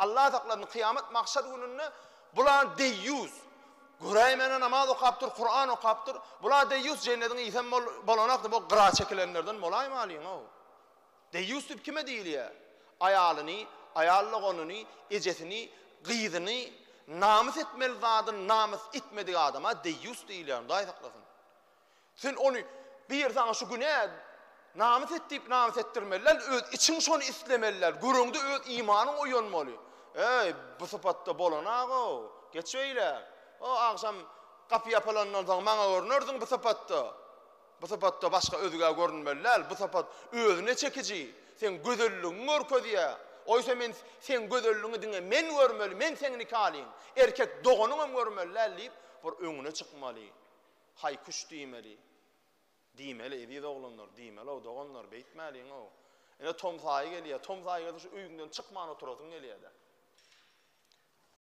Allah taqlanın kıyamet maksat gününde bulan deyyus. Güreymene namaz okaptır, Kur'an okaptır. Bular deyyus cennetin isen bolanaqdı bu qıra çekilenlerden bolayım alıyın o. Deyyus dip kime değil ya? Ayalını, ayallığını, ejetini, qıydını namus etmeli zadın namus etmediği adama deyyus değil yani. Day taqlasın. Sen onu bir sana şu güne namus ettirip namus ettirmeliler, öz için şonu istemeliler. Gurungda öz imanın oyonmalı. Ey bu sıfatta bolanaq o. Geçeyle. O akşam kapı yapılandan sonra bana görünürdün bu sıfatta. Bu sıfatta başka özüge görünmeliler. Bu sıfat özüne çekici. Sen gözöllüğün görkö diye. Oysa men sen gözöllüğünü dinle men görmeli, men seni kalin. Erkek doğunun görmeliler deyip bir önüne çıkmalı. Hay kuş diýmeli. Diýmeli, edi oğlanlar, diýmeli o doğanlar beytmeli o. Ene Tom saýy gelýär, Tom saýy şu öýünden çıkman oturasyň gelýär.